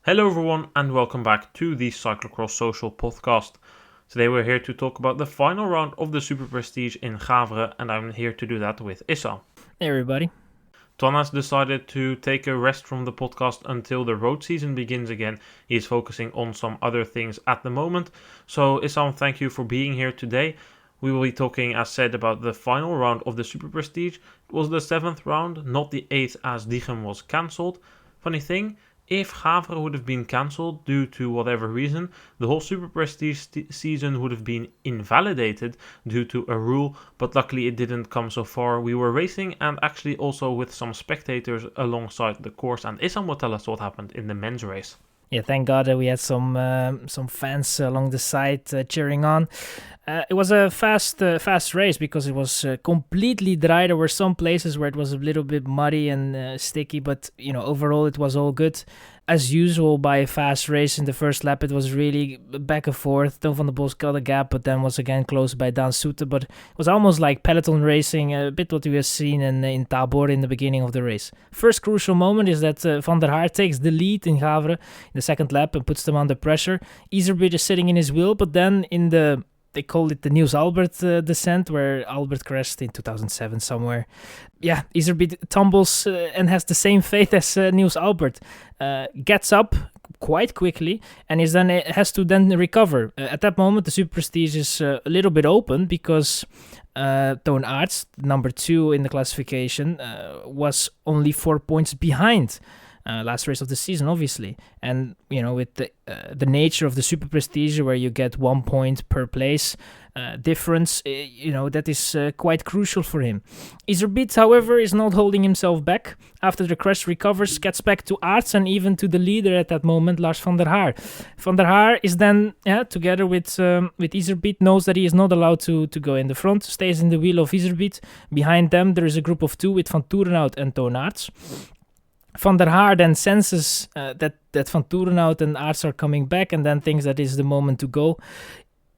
Hello everyone and welcome back to the Cyclocross Social podcast. Today we're here to talk about the final round of the Superprestige in Gavere, and I'm here to do that with Issam. Hey everybody. Ton has decided to take a rest from the podcast until the road season begins again. He is focusing on some other things at the moment. So Issam, thank you for being here today. We will be talking, as said, about the final round of the Superprestige. It was the 7th round, not the 8th as Diegem was cancelled. Funny thing, if Gavere would have been cancelled due to whatever reason, the whole Superprestige season would have been invalidated due to a rule, but luckily it didn't come so far. We were racing and actually also with some spectators alongside the course, and Issam will tell us what happened in the men's race. Yeah, thank God that we had some fans along the side cheering on. It was a fast race because it was completely dry. There were some places where it was a little bit muddy and sticky, but overall it was all good. As usual, by a fast race in the first lap, it was really back and forth. Tom van der Bos got a gap, but then was again closed by Dan Soete. But it was almost like peloton racing, a bit what we have seen in Tabor in the beginning of the race. First crucial moment is that Van der Haar takes the lead in Gavere in the second lap and puts them under pressure. Iserbyt is sitting in his wheel, but then they call it the Niels-Albert descent, where Albert crashed in 2007 somewhere. Yeah, Iserbyt tumbles and has the same fate as Niels-Albert. Gets up quite quickly and has to recover. At that moment, the Superprestige is a little bit open because Toon Aerts, number 2 in the classification, was only 4 points behind. Last race of the season, obviously, and with the nature of the Superprestige, where you get 1 point per place difference, that is quite crucial for him. Iserbyt, however, is not holding himself back. After the crash, recovers, gets back to Aerts and even to the leader at that moment, Lars van der Haar. Van der Haar is then, together with Iserbyt, knows that he is not allowed to go in the front, stays in the wheel of Iserbyt. Behind them, there is a group of 2 with Van Toerenhout and Toon Aerts. Van der Haar then senses that Van Toerenhout and Aerts are coming back and then thinks that is the moment to go.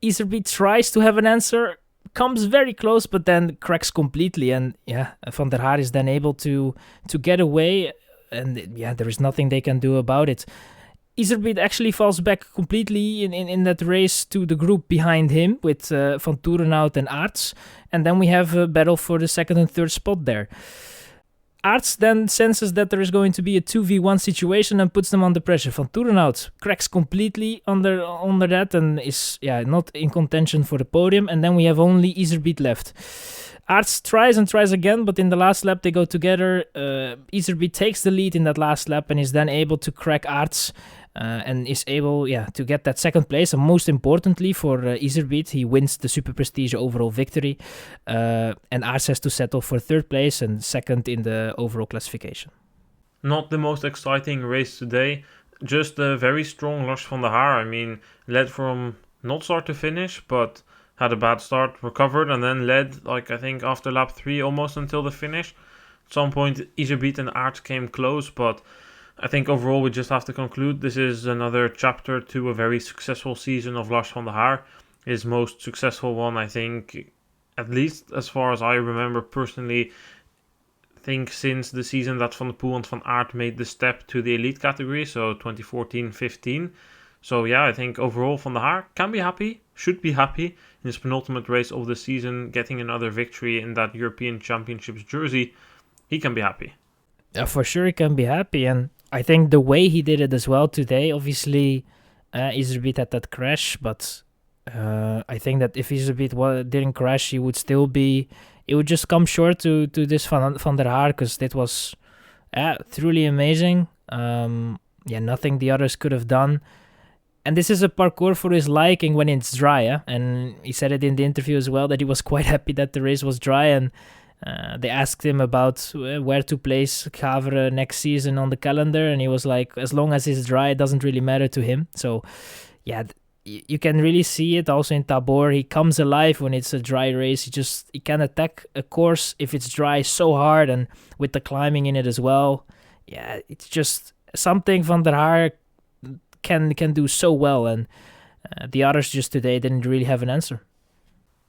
Iserbyt tries to have an answer, comes very close, but then cracks completely. And Van der Haar is then able to get away, and there is nothing they can do about it. Iserbyt actually falls back completely in that race to the group behind him with Van Toerenhout and Aerts. And then we have a battle for the second and third spot there. Aerts then senses that there is going to be a 2v1 situation and puts them under pressure. Van Toerenhout cracks completely under that and is not in contention for the podium. And then we have only Iserbyt left. Aerts tries and tries again, but in the last lap they go together. Iserbyt takes the lead in that last lap and is then able to crack Aerts. And is able to get that second place, and most importantly for Iserbyt, he wins the Superprestige overall victory, and Aerts has to settle for third place and second in the overall classification. Not the most exciting race today, just a very strong Lars van der Haar. I mean, led from not start to finish, but had a bad start, recovered, and then led, I think after lap 3 almost until the finish. At some point Iserbyt and Aerts came close, but I think overall we just have to conclude this is another chapter to a very successful season of Lars van der Haar. His most successful one, I think, at least as far as I remember personally, since the season that Van der Poel and Van Aert made the step to the elite category, so 2014-15. So I think overall Van der Haar can be happy, should be happy in his penultimate race of the season, getting another victory in that European Championships jersey. He can be happy. Yeah, for sure he can be happy, and I think the way he did it as well today, obviously Iserbyt had that crash, but I think that if Iserbyt didn't crash, he would just come short to this Van der Haar, because it was truly amazing. Nothing the others could have done. And this is a parkour for his liking when it's dry, and he said it in the interview as well, that he was quite happy that the race was dry, and they asked him about where to place Gavere next season on the calendar, and he was like, as long as it's dry, it doesn't really matter to him. So, you can really see it also in Tabor. He comes alive when it's a dry race. He can attack a course if it's dry so hard, and with the climbing in it as well. Yeah, it's just something Van der Haar can do so well, and the others just today didn't really have an answer.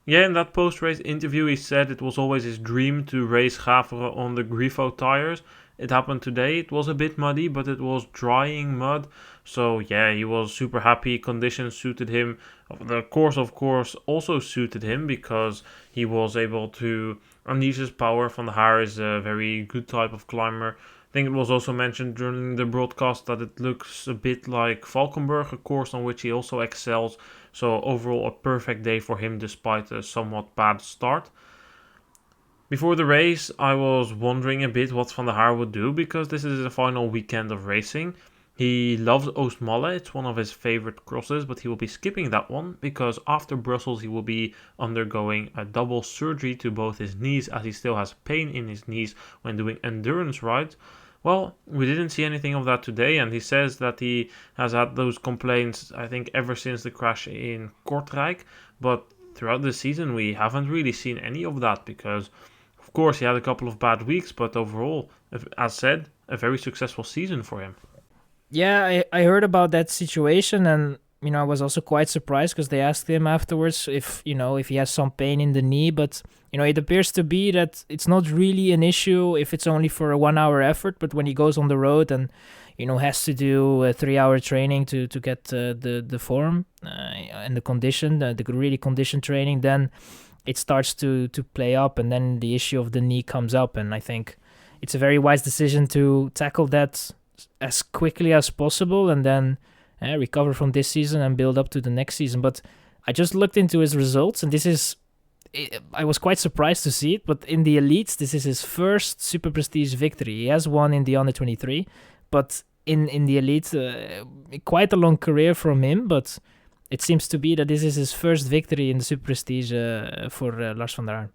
Yeah, in that post-race interview he said it was always his dream to race Gavere on the Grifo tires. It happened today. It was a bit muddy, but it was drying mud, So yeah, he was super happy. Conditions suited him. The course, of course, also suited him because he was able to unleash his power. Van der Haar is a very good type of climber. I think it was also mentioned during the broadcast that it looks a bit like Valkenburg, a course on which he also excels. So overall, a perfect day for him despite a somewhat bad start. Before the race, I was wondering a bit what Van der Haar would do because this is the final weekend of racing. He loves Oostmalle, it's one of his favorite crosses, but he will be skipping that one because after Brussels he will be undergoing a double surgery to both his knees as he still has pain in his knees when doing endurance rides. Well, we didn't see anything of that today, and he says that he has had those complaints, I think, ever since the crash in Kortrijk, but throughout the season we haven't really seen any of that because of course, he had a couple of bad weeks, but overall, as said, a very successful season for him. Yeah, I heard about that situation, and I was also quite surprised because they asked him afterwards if if he has some pain in the knee, but it appears to be that it's not really an issue if it's only for a 1 hour effort, but when he goes on the road and has to do a 3 hour training to get the form and the condition, the really condition training, then it starts to play up, and then the issue of the knee comes up, and I think it's a very wise decision to tackle that as quickly as possible and then recover from this season and build up to the next season. But I just looked into his results, and I was quite surprised to see it, but in the elites, this is his first Superprestige victory. He has won in the under 23, but in the elites, quite a long career from him, but it seems to be that this is his first victory in the Superprestige for Lars van der Haar.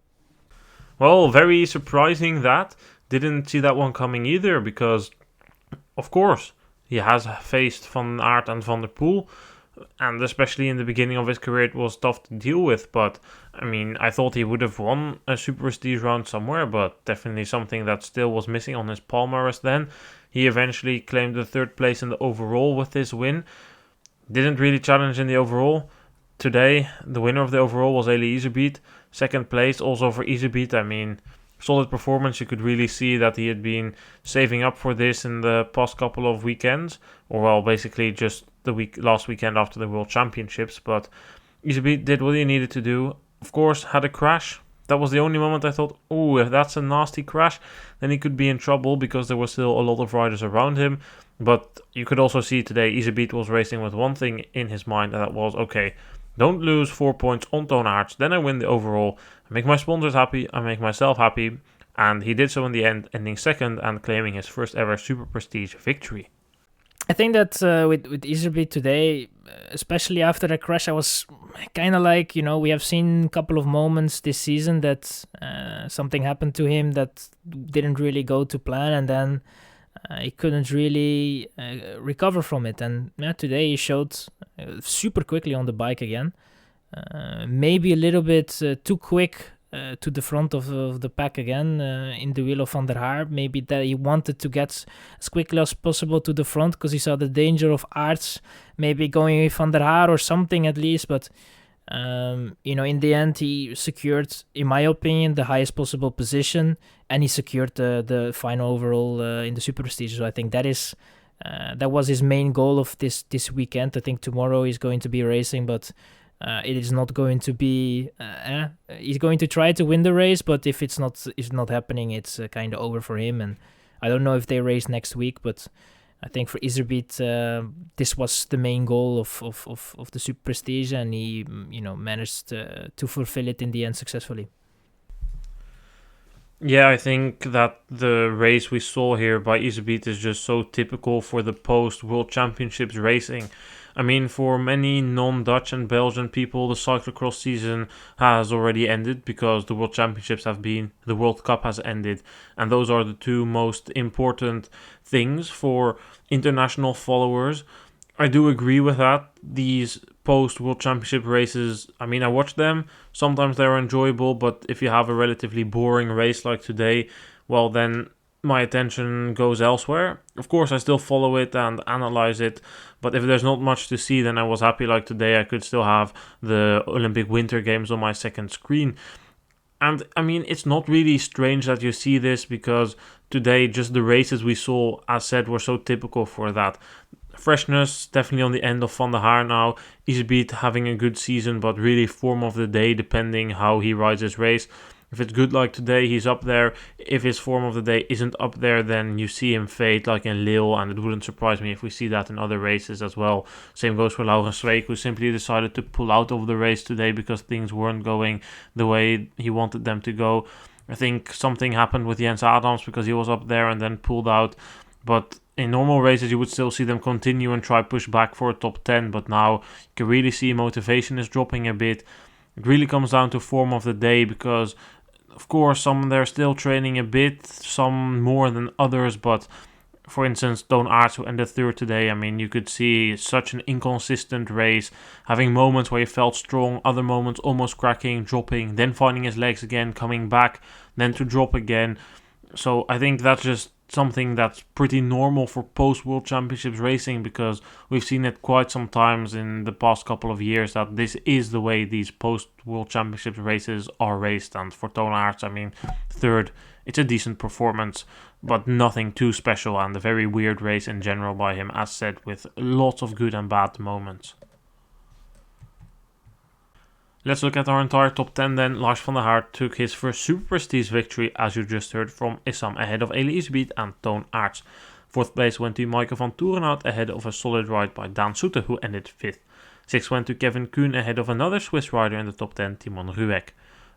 Well, very surprising that. Didn't see that one coming either because, of course, he has faced Van Aert and Van der Poel, and especially in the beginning of his career it was tough to deal with, but I mean, I thought he would have won a Superprestige round somewhere, but definitely something that still was missing on his palmarès then. He eventually claimed the third place in the overall with this win. Didn't really challenge in the overall. Today, the winner of the overall was Iserbyt. Second place also for Iserbyt. I mean, solid performance. You could really see that he had been saving up for this in the past couple of weekends. Or, well, basically just the last weekend after the World Championships. But Iserbyt did what he needed to do. Of course, had a crash. That was the only moment I thought, oh, if that's a nasty crash, then he could be in trouble because there were still a lot of riders around him. But you could also see today Iserbyt was racing with one thing in his mind, and that was, okay, don't lose 4 points on Toon Aerts, then I win the overall. I make my sponsors happy, I make myself happy, and he did so in the end, ending second and claiming his first ever Superprestige victory. I think that with Iserbyt today, especially after the crash, I was kind of like, we have seen a couple of moments this season that something happened to him that didn't really go to plan, and then he couldn't really recover from it. And today he showed super quickly on the bike again. Maybe a little bit too quick to the front of the pack again in the wheel of Van der Haar. Maybe that he wanted to get as quickly as possible to the front because he saw the danger of Aerts maybe going with Van der Haar or something at least. But in the end he secured, in my opinion, the highest possible position, and he secured the final overall in the Superprestige. So I think that was his main goal of this weekend. I think tomorrow he's going to be racing, but it is not going to be. He's going to try to win the race, but if it's not happening, it's kind of over for him. And I don't know if they race next week, but I think for Iserbyt, this was the main goal of the Superprestige, and he managed to fulfill it in the end successfully. Yeah, I think that the race we saw here by Iserbyt is just so typical for the post-World Championships racing. I mean, for many non-Dutch and Belgian people, the cyclocross season has already ended because the World Championships the World Cup has ended. And those are the two most important things for international followers. I do agree with that. These post-World Championship races, I mean, I watch them. Sometimes they're enjoyable, but if you have a relatively boring race like today, well, then my attention goes elsewhere. Of course, I still follow it and analyze it, but if there's not much to see, then I was happy like today I could still have the Olympic Winter Games on my second screen. And I mean, it's not really strange that you see this, because today just the races we saw, as said, were so typical for that. Freshness definitely on the end of Van der Haar now. Iserbyt having a good season, but really form of the day depending how he rides his race. If it's good like today, he's up there. If his form of the day isn't up there, then you see him fade like in Lille, and it wouldn't surprise me if we see that in other races as well. Same goes for Kuhn and Ruegg, who simply decided to pull out of the race today because things weren't going the way he wanted them to go. I think something happened with Jens Adams because he was up there and then pulled out. But in normal races, you would still see them continue and try push back for a top 10. But now you can really see motivation is dropping a bit. It really comes down to form of the day, because of course, some they're still training a bit, some more than others, but for instance, Toon Aerts, who ended third today, I mean, you could see such an inconsistent race, having moments where he felt strong, other moments almost cracking, dropping, then finding his legs again, coming back, then to drop again. So I think that's just something that's pretty normal for post-World Championships racing, because we've seen it quite some times in the past couple of years that this is the way these post-World Championships races are raced. And for Toon Aerts, I mean, third, it's a decent performance, but nothing too special, and a very weird race in general by him, as said, with lots of good and bad moments. Let's look at our entire top 10 then. Lars van der Haar took his first Superprestige victory, as you just heard from Issam, ahead of Iserbyt and Toon Aerts. Fourth place went to Michael van Toerenhout, ahead of a solid ride by Daan Soete, who ended fifth. Sixth went to Kevin Kuhn, ahead of another Swiss rider in the top 10, Kuhn and Ruegg.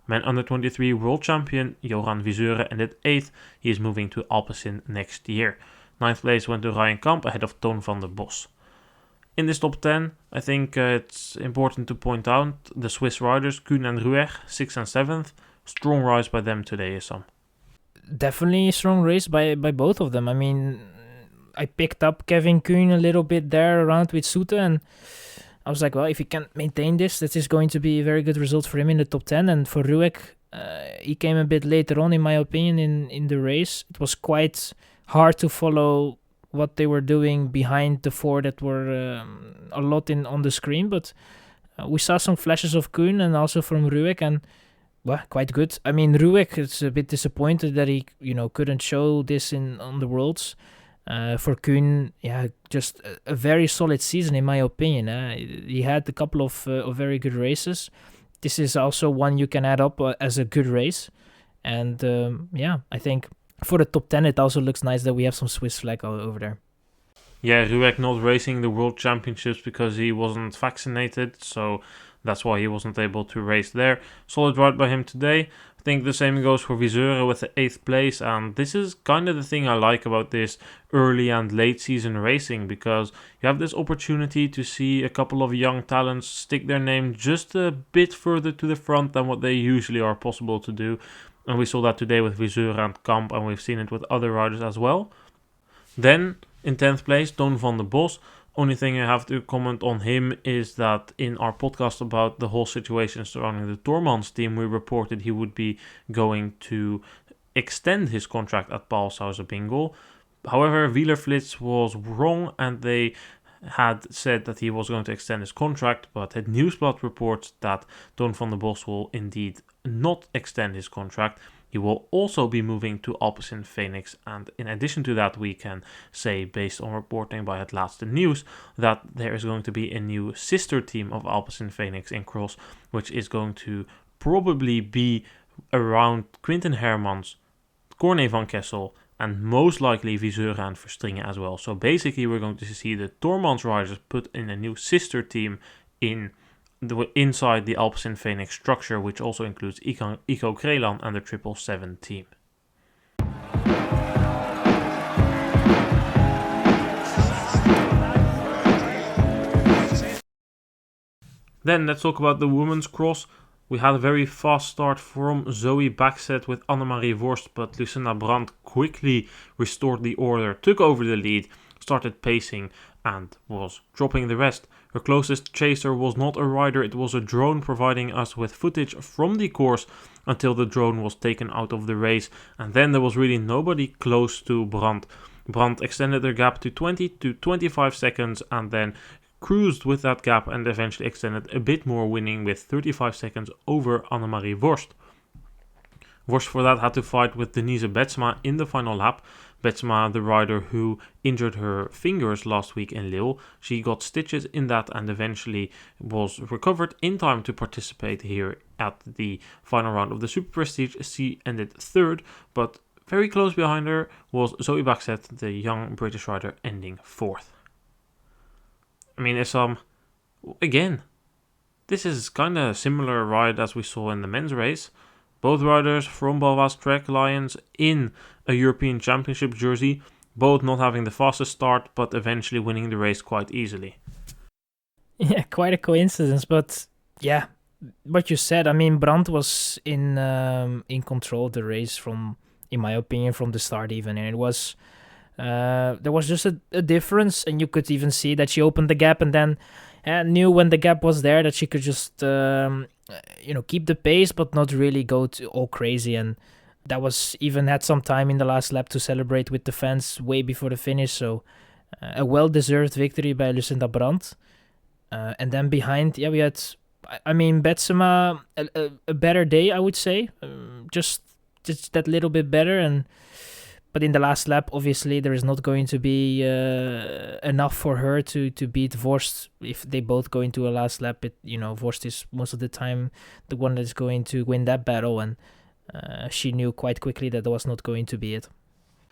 Men under 23 world champion Johan Viseur ended 8th. He is moving to Alpecin next year. Ninth place went to Ryan Kamp, ahead of Toon van der Bos. In this top 10, I think it's important to point out the Swiss riders, Kuhn and Ruegg, 6th and 7th. Strong rise by them today, Issam. Definitely a strong race by both of them. I mean, I picked up Kevin Kuhn a little bit there around with Soete, and I was like, well, if he can maintain this is going to be a very good result for him in the top 10. And for Ruegg, he came a bit later on, in my opinion, in the race. It was quite hard to follow what they were doing behind the four that were a lot on the screen, but we saw some flashes of Kuhn and also from Ruegg, and well, quite good. I mean, Ruegg is a bit disappointed that he couldn't show this on the Worlds. For Kuhn, yeah, just a very solid season in my opinion. He had a couple of very good races. This is also one you can add up as a good race, and I think for the top 10, it also looks nice that we have some Swiss flag all over there. Yeah, Ruegg not racing the World Championships because he wasn't vaccinated, so that's why he wasn't able to race there. Solid ride by him today. I think the same goes for Viseur with the 8th place, and this is kind of the thing I like about this early and late season racing, because you have this opportunity to see a couple of young talents stick their name just a bit further to the front than what they usually are possible to do. And we saw that today with Viseur and Kamp, and we've seen it with other riders as well. Then, in 10th place, Toon van der Bos. Only thing I have to comment on him is that in our podcast about the whole situation surrounding the Tormans team, we reported he would be going to extend his contract at Paulshauser Bingo. However, Wielerflits was wrong, and they had said that he was going to extend his contract, but het Nieuwsblad reports that Toon van der Bos will indeed not extend his contract. He will also be moving to Alpecin Phoenix, and in addition to that, we can say, based on reporting by Het Laatste Nieuws, that there is going to be a new sister team of Alpecin Phoenix in cross, which is going to probably be around Quinten Hermans, Corné van Kessel, and most likely Viseur and Verstringen as well. So basically, we're going to see the Tormans riders put in a new sister team inside the Alpecin Phoenix structure, which also includes Ico Krelan and the 777 team. Then let's talk about the women's cross. We had a very fast start from Zoe Buxton with Annemarie Worst, but Lucinda Brandt quickly restored the order, took over the lead, started pacing, and was dropping the rest. Her closest chaser was not a rider, it was a drone, providing us with footage from the course until the drone was taken out of the race, and then there was really nobody close to Brandt. Brandt extended their gap to 20 to 25 seconds and then cruised with that gap and eventually extended a bit more, winning with 35 seconds over Annemarie Worst. Worst for that had to fight with Denise Betsma in the final lap. Betsma, the rider who injured her fingers last week in Lille, she got stitches in that and eventually was recovered in time to participate here at the final round of the Superprestige. She ended third, but very close behind her was Zoe Buxton, the young British rider, ending fourth. I mean, Issam, again, this is kind of a similar ride as we saw in the men's race. Both riders from Balwas Trek Lions in a European Championship jersey, both not having the fastest start, but eventually winning the race quite easily. Yeah, quite a coincidence, but yeah, what you said. I mean, Brandt was in control of the race from, in my opinion, from the start even, and it was there was just a difference, and you could even see that she opened the gap and then knew when the gap was there that she could just keep the pace but not really go all crazy, and that was even had some time in the last lap to celebrate with the fans way before the finish. So a well-deserved victory by Lucinda Brandt. And then behind, we had, I mean, Betsema, a better day, I would say, just that little bit better. But in the last lap, obviously, there is not going to be enough for her to beat Vorst. If they both go into a last lap, Vorst is most of the time the one that's going to win that battle, and she knew quite quickly that was not going to be it.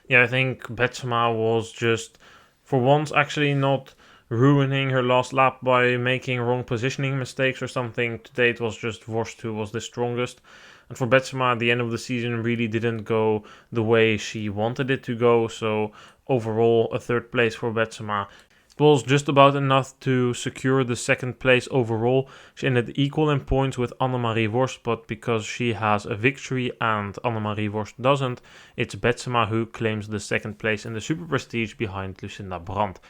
Yeah, I think Betsema was just, for once, actually not ruining her last lap by making wrong positioning mistakes or something. Today it was just Vorst who was the strongest. And for Betsema, at the end of the season really didn't go the way she wanted it to go. So overall, a third place for Betsema. It was just about enough to secure the second place overall. She ended equal in points with Annemarie Worst, but because she has a victory and Annemarie Worst doesn't, it's Betsema who claims the second place in the Superprestige behind Lucinda Brandt.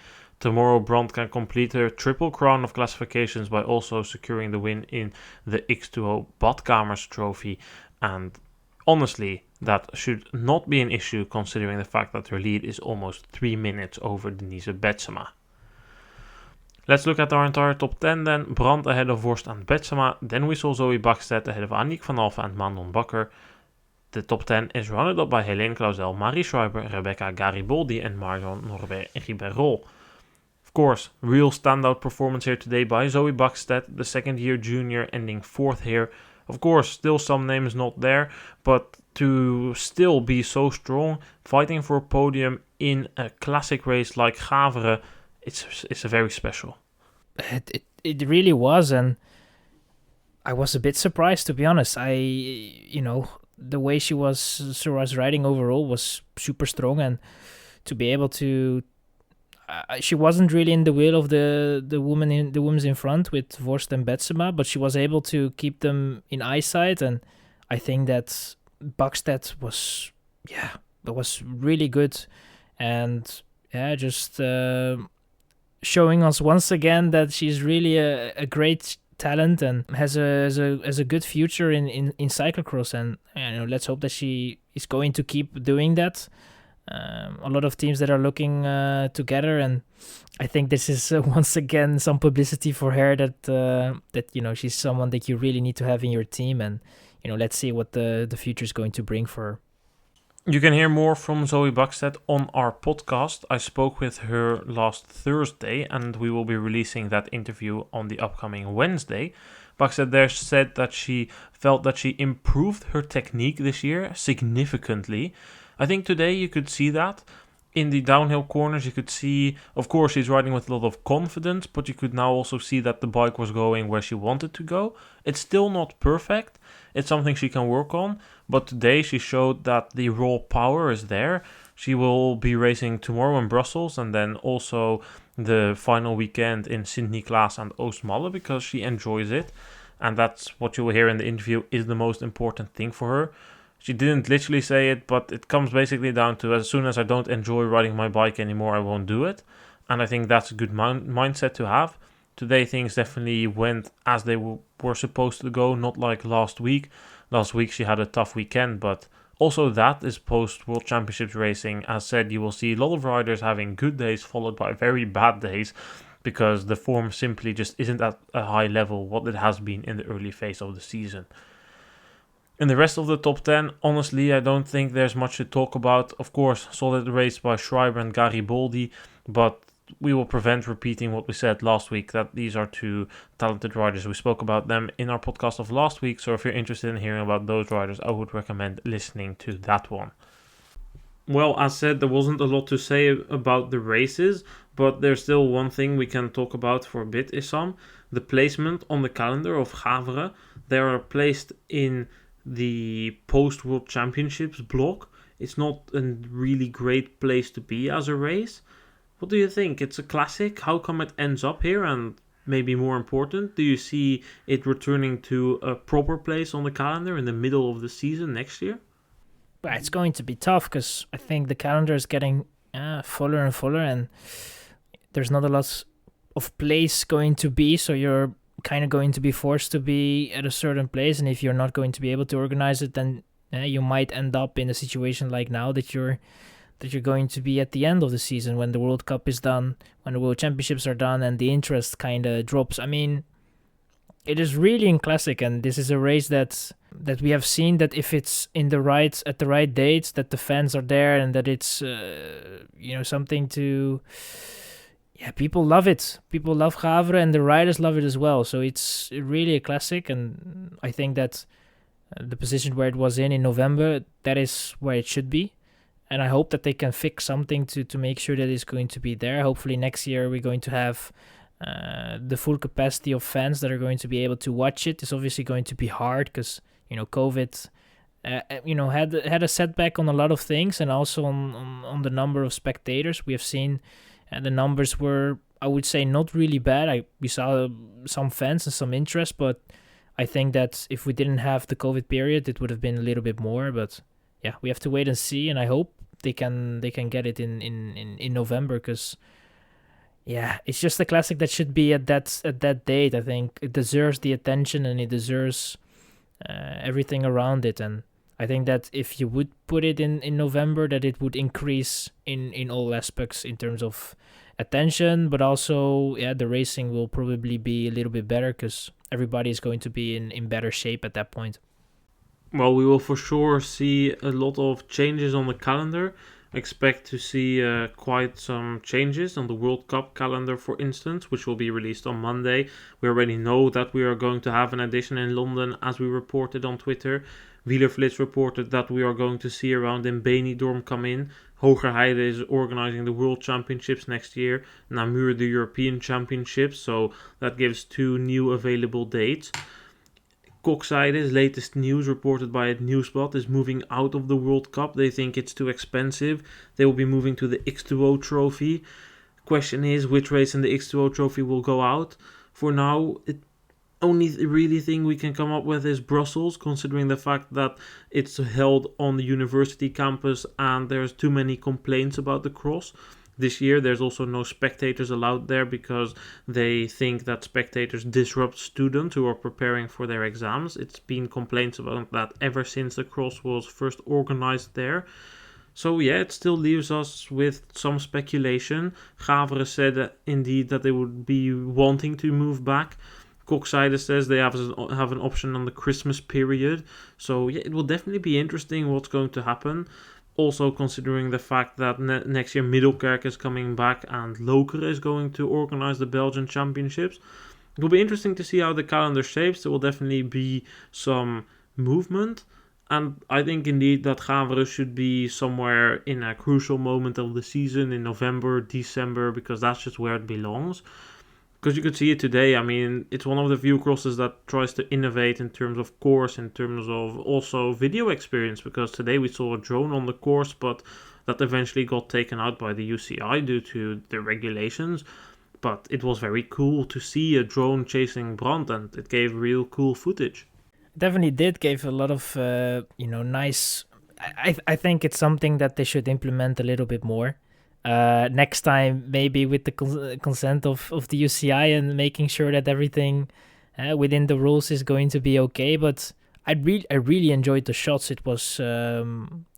Tomorrow, Brandt can complete her triple crown of classifications by also securing the win in the X2O Badkamers trophy. And honestly, that should not be an issue considering the fact that her lead is almost 3 minutes over Denise Betsema. Let's look at our entire top 10 then. Brandt ahead of Worst and Betsema. Then we saw Zoe Buxton ahead of Aniek van Alphen and Manon Bakker. The top 10 is rounded up by Helene Clausel, Marie Schreiber, Rebecca Garibaldi and Marion Norbert-Ribeiro. Of course, real standout performance here today by Zoe Buxton, the second-year junior, ending fourth here. Of course, still some names not there, but to still be so strong, fighting for a podium in a classic race like Gavere, it's a very special. It really was, and I was a bit surprised, to be honest. The way she was riding overall was super strong, and to be able to. She wasn't really in the wheel of the women's in front with Vorst and Betsema, but she was able to keep them in eyesight, and I think that Buxton was really good, and just showing us once again that she's really a great talent and has a good future in cyclocross, and let's hope that she is going to keep doing that. A lot of teams that are looking together, and I think this is once again some publicity for her that she's someone that you really need to have in your team, and let's see what the future is going to bring for her. You can hear more from Zoe Buxton on our podcast. I spoke with her last Thursday, and we will be releasing that interview on the upcoming Wednesday. Buxton there said that she felt that she improved her technique this year significantly. I think today you could see that. In the downhill corners you could see, of course she's riding with a lot of confidence, but you could now also see that the bike was going where she wanted to go. It's still not perfect, it's something she can work on, but today she showed that the raw power is there. She will be racing tomorrow in Brussels and then also the final weekend in Sint-Niklaas and Oostmalle because she enjoys it, and that's what you will hear in the interview is the most important thing for her. She didn't literally say it, but it comes basically down to as soon as I don't enjoy riding my bike anymore, I won't do it. And I think that's a good mindset to have. Today things definitely went as they were supposed to go, not like last week. Last week she had a tough weekend, but also that is post-World Championships racing. As said, you will see a lot of riders having good days followed by very bad days because the form simply just isn't at a high level what it has been in the early phase of the season. In the rest of the top 10, honestly, I don't think there's much to talk about. Of course, solid race by Schreiber and Garibaldi, but we will prevent repeating what we said last week, that these are two talented riders. We spoke about them in our podcast of last week, so if you're interested in hearing about those riders, I would recommend listening to that one. Well, as said, there wasn't a lot to say about the races, but there's still one thing we can talk about for a bit, Issam. The placement on the calendar of Gavere. They are placed in the post-World Championships block. It's not a really great place to be as a race. What do you think? It's a classic. How come it ends up here? And maybe more important, do you see it returning to a proper place on the calendar in the middle of the season next year? But it's going to be tough because I think the calendar is getting fuller and fuller, and there's not a lot of place going to be, so you're kind of going to be forced to be at a certain place, and if you're not going to be able to organize it, then you might end up in a situation like now that you're going to be at the end of the season when the World Cup is done, when the World Championships are done, and the interest kind of drops. I mean, it is really in classic, and this is a race that we have seen that if it's at the right dates, that the fans are there, and that it's something to. Yeah, people love it. People love Gavere, and the riders love it as well. So it's really a classic, and I think that the position where it was in November, that is where it should be. And I hope that they can fix something to make sure that it's going to be there. Hopefully next year we're going to have the full capacity of fans that are going to be able to watch it. It's obviously going to be hard because, COVID, had a setback on a lot of things, and also on the number of spectators. We have seen the numbers were, I would say, not really bad. We saw some fans and some interest, but I think that if we didn't have the COVID period, it would have been a little bit more. But yeah, we have to wait and see, and I hope they can get it in November, because yeah, it's just a classic that should be at that date. I think it deserves the attention, and it deserves everything around it. And I think that if you would put it in November, that it would increase in all aspects in terms of attention, but also the racing will probably be a little bit better because everybody is going to be in better shape at that point. Well, we will for sure see a lot of changes on the calendar. Expect to see quite some changes on the World Cup calendar, for instance, which will be released on Monday. We already know that we are going to have an edition in London, as we reported on Twitter. Wielerflits reported that we are going to see around in Benidorm come in. Hogerheide is organizing the World Championships next year. Namur the European Championships, so that gives 2 new available dates. Kokzijde's latest news reported by het Nieuwsblad is moving out of the World Cup. They think it's too expensive. They will be moving to the X2O Trophy. Question is, which race in the X2O Trophy will go out? For now, only really thing we can come up with is Brussels, considering the fact that it's held on the university campus and there's too many complaints about the cross. This year there's also no spectators allowed there because they think that spectators disrupt students who are preparing for their exams. It's been complaints about that ever since the cross was first organized there. So yeah, it still leaves us with some speculation. Gavere said indeed that they would be wanting to move back. Kokzijde says they have an option on the Christmas period. So yeah, it will definitely be interesting what's going to happen. Also considering the fact that next year Middelkerk is coming back and Lokeren is going to organize the Belgian Championships. It will be interesting to see how the calendar shapes. There will definitely be some movement. And I think indeed that Gavere should be somewhere in a crucial moment of the season in November, December, because that's just where it belongs. Because you could see it today. I mean, it's one of the few crosses that tries to innovate in terms of course, in terms of also video experience. Because today we saw a drone on the course, but that eventually got taken out by the UCI due to the regulations. But it was very cool to see a drone chasing Brandt, and it gave real cool footage. Definitely did give a lot of nice. I think it's something that they should implement a little bit more. Next time, maybe with the consent of the UCI and making sure that everything within the rules is going to be okay. But I really enjoyed the shots. It was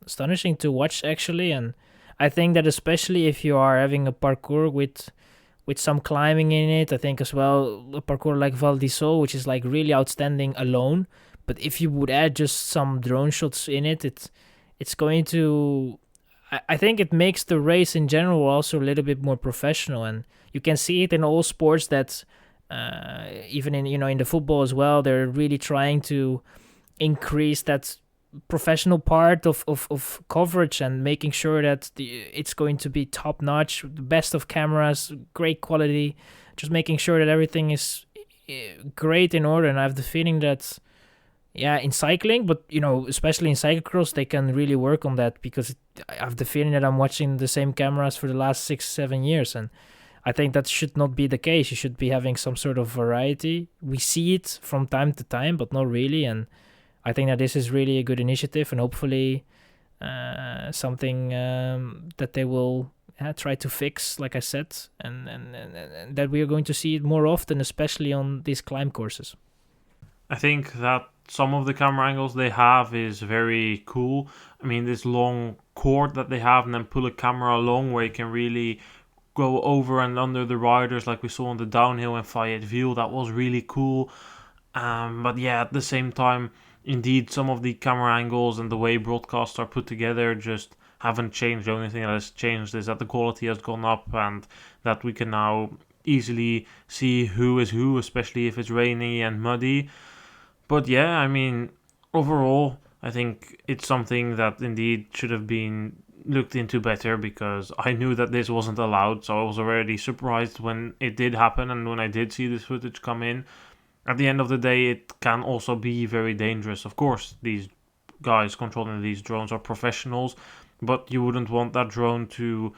astonishing to watch, actually, and I think that especially if you are having a parcours with some climbing in it, I think as well a parcours like Val di Sole, which is like really outstanding alone, But if you would add just some drone shots in it, it's going to. I think it makes the race in general also a little bit more professional, and you can see it in all sports that even in the football as well, they're really trying to increase that professional part of coverage and making sure that it's going to be top notch, the best of cameras, great quality, just making sure that everything is great in order. And I have the feeling that in cycling, but especially in cyclocross, they can really work on that, because I have the feeling that I'm watching the same cameras for the last 6-7 years, and I think that should not be the case. You should be having some sort of variety. We see it from time to time, but not really, and I think that this is really a good initiative, and hopefully something that they will try to fix, like I said, and that we are going to see it more often, especially on these climb courses. I think that some of the camera angles they have is very cool. I mean, this long cord that they have, and then pull a camera along where you can really go over and under the riders, like we saw on the downhill in Fayetteville. That was really cool. But yeah, at the same time, indeed, some of the camera angles and the way broadcasts are put together just haven't changed. The only thing that has changed is that the quality has gone up, and that we can now easily see who is who, especially if it's rainy and muddy. But yeah, I mean, overall, I think it's something that indeed should have been looked into better, because I knew that this wasn't allowed, so I was already surprised when it did happen, and when I did see this footage come in. At the end of the day, it can also be very dangerous. Of course, these guys controlling these drones are professionals, but you wouldn't want that drone to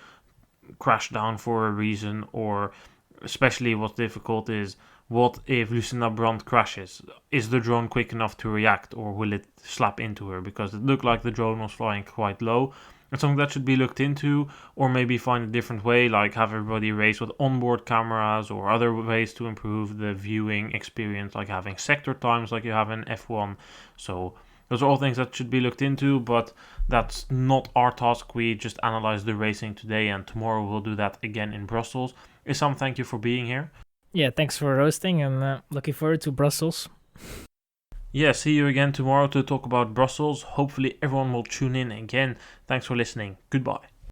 crash down for a reason, or especially what's difficult is, what if Lucinda Brandt crashes? Is the drone quick enough to react, or will it slap into her? Because it looked like the drone was flying quite low. It's something that should be looked into, or maybe find a different way, like have everybody race with onboard cameras, or other ways to improve the viewing experience, like having sector times like you have in F1. So those are all things that should be looked into, but that's not our task. We just analyze the racing today, and tomorrow we'll do that again in Brussels. Issam, thank you for being here. Yeah, thanks for hosting, and looking forward to Brussels. Yeah, see you again tomorrow to talk about Brussels. Hopefully everyone will tune in again. Thanks for listening. Goodbye.